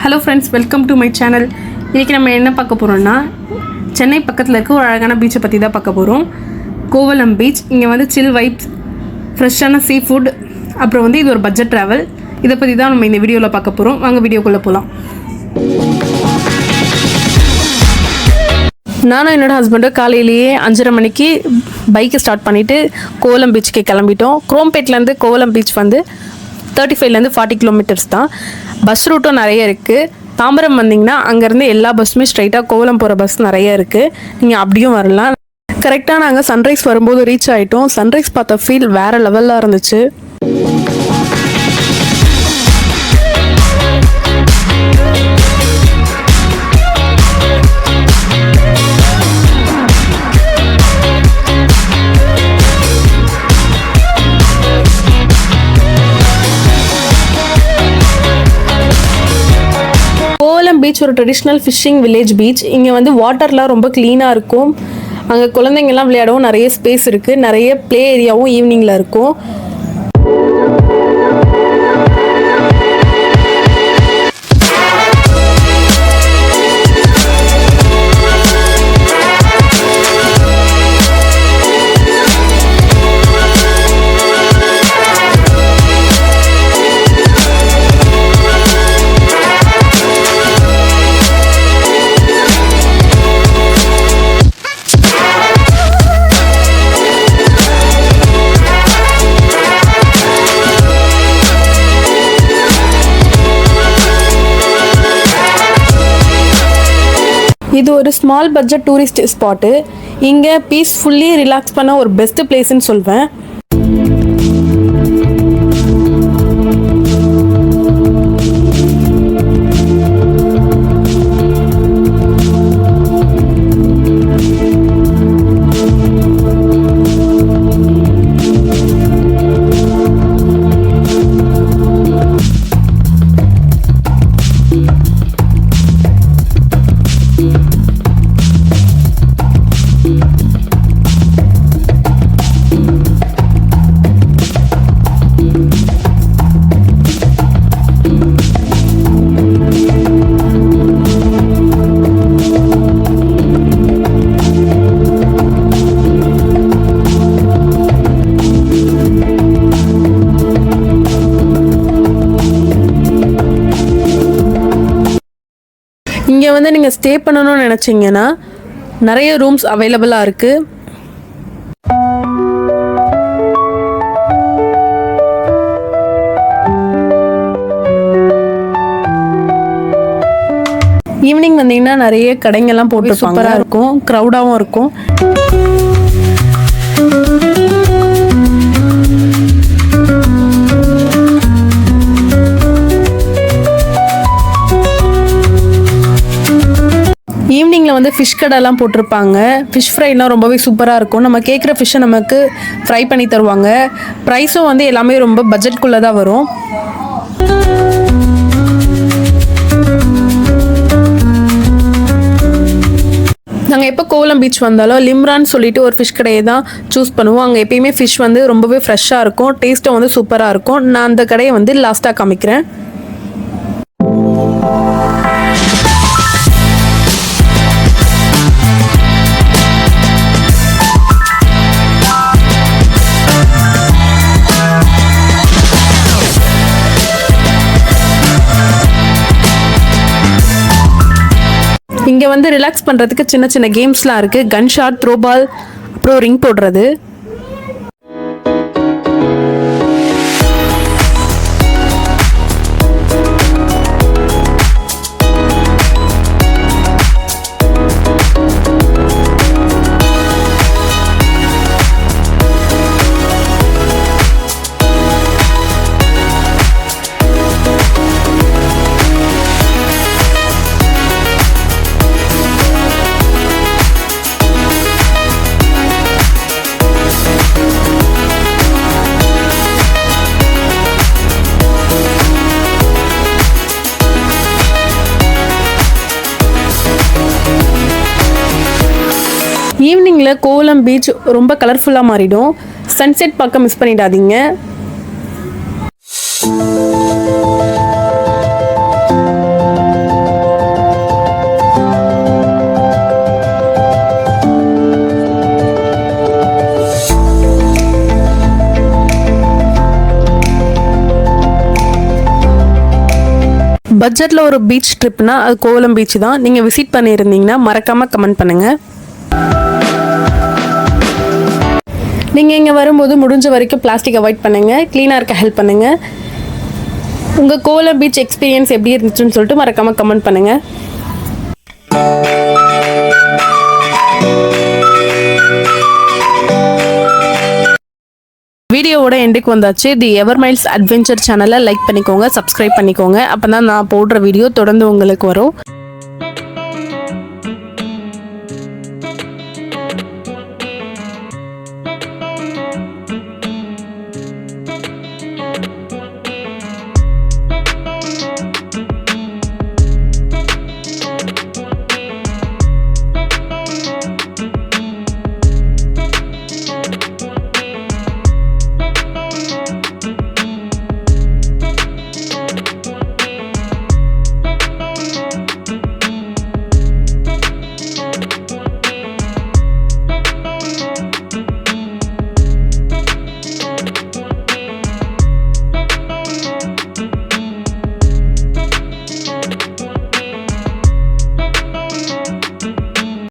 Hello friends, welcome to my channel. இன்றைக்கி நம்ம என்ன பார்க்க போகிறோம்னா, சென்னை பக்கத்தில் இருக்க ஒரு அழகான பீச்சை பற்றி தான் பார்க்க போகிறோம். கோவலம் பீச். இங்கே வந்து சில் வைப்ஸ், ஃப்ரெஷ்ஷான சீ ஃபுட், அப்புறம் வந்து இது ஒரு பட்ஜெட் ட்ராவல். இதை பற்றி தான் நம்ம இந்த வீடியோவில் பார்க்க போகிறோம். வாங்க வீடியோக்குள்ளே போகலாம். நானும் என்னோடய ஹஸ்பண்டும் காலையிலேயே 5:30 மணிக்கு பைக்கை ஸ்டார்ட் பண்ணிவிட்டு கோவலம் பீச்சுக்கு கிளம்பிட்டோம். குரோம்பேட்லேருந்து கோவலம் பீச் வந்து 35லேருந்து 40 கிலோமீட்டர்ஸ் தான். பஸ் ரூட்டும் நிறைய இருக்குது. தாம்பரம் வந்தீங்கன்னா அங்கேருந்து எல்லா பஸ்ஸுமே ஸ்ட்ரைட்டாக கோவலம் போகிற பஸ் நிறைய இருக்குது. நீங்கள் அப்படியும் வரலாம். கரெக்டாக நாங்கள் சன்ரைஸ் வரும்போது ரீச் ஆகிட்டோம். சன்ரைஸ் பார்த்த ஃபீல் வேறு லெவலில் இருந்துச்சு. பீச் ஒரு ட்ரெடிஷ்னல் ஃபிஷ்ஷிங் வில்லேஜ் பீச். இங்கே வந்து வாட்டர்லாம் ரொம்ப க்ளீனாக இருக்கும். அங்கே குழந்தைங்கள்லாம் விளையாடவும் நிறைய ஸ்பேஸ் இருக்குது. நிறைய ப்ளே ஏரியாவும் ஈவினிங்கில் இருக்கும். இது ஒரு ஸ்மால் பட்ஜெட் டூரிஸ்ட் ஸ்பாட்டு. இங்கே பீஸ்ஃபுல்லி ரிலாக்ஸ் பண்ண ஒரு பெஸ்ட் பிளேஸ்ன்னு சொல்வேன். இங்கே வந்து நீங்கள் ஸ்டே பண்ணணும்னு நினச்சிங்கன்னா நிறைய ரூம்ஸ் அவைலபிளாக இருக்குது. ஈவினிங் வந்தீங்கன்னா நிறைய கடைங்கள்லாம் போட்டு சூப்பராக இருக்கும். க்ரௌடாகவும் இருக்கும். ஈவினிங்கில் வந்து ஃபிஷ் கடைலாம் போட்டிருப்பாங்க. ஃபிஷ் ஃப்ரைலாம் ரொம்பவே சூப்பராக இருக்கும். நம்ம கேட்குற ஃபிஷ்ஷை நமக்கு ஃப்ரை பண்ணி தருவாங்க. ப்ரைஸும் வந்து எல்லாமே ரொம்ப பட்ஜெட்குள்ளே தான் வரும். நாங்கள் எப்போ கோவலம் பீச் வந்தாலும் லிம்ரான்னு சொல்லிட்டு ஒரு ஃபிஷ் கடையை தான் சூஸ் பண்ணுவோம். அங்கே எப்பயுமே ஃபிஷ் வந்து ரொம்பவே ஃப்ரெஷ்ஷாக இருக்கும். டேஸ்ட்டும் வந்து சூப்பராக இருக்கும். நான் அந்த கடையை வந்து லாஸ்ட்டாக காமிக்கிறேன். இங்கே வந்து ரிலாக்ஸ் பண்ணுறதுக்கு சின்ன சின்ன கேம்ஸ்லாம் இருக்குது. கன் ஷாட், த்ரோ பால், அப்புறம் ரிங் போடுறது. ஈவினிங்கில் கோவலம் பீச் ரொம்ப கலர்ஃபுல்லாக மாறிடும். சன்செட் பார்க்க மிஸ் பண்ணிடாதீங்க. பட்ஜெட்டில் ஒரு பீச் ட்ரிப்னா அது கோவளம் பீச் தான். நீங்கள் விசிட் பண்ணியிருந்தீங்கன்னா மறக்காமல் கமெண்ட் பண்ணுங்கள். நீங்கள் இங்கே வரும்போது முடிஞ்ச வரைக்கும் பிளாஸ்டிக் அவாய்ட் பண்ணுங்கள், க்ளீனாக இருக்க ஹெல்ப் பண்ணுங்கள். உங்கள் கோவளம் பீச் எக்ஸ்பீரியன்ஸ் எப்படி இருந்துச்சுன்னு சொல்லிட்டு மறக்காமல் கமெண்ட் பண்ணுங்கள். வீடியோவோட எண்டுக்கு வந்தாச்சு. தி எவர்மைல்ஸ் அட்வென்ச்சர் சேனலை லைக் பண்ணிக்கோங்க, சப்ஸ்கிரைப் பண்ணிக்கோங்க. அப்போ தான் நான் போடுற வீடியோ தொடர்ந்து உங்களுக்கு வரும்.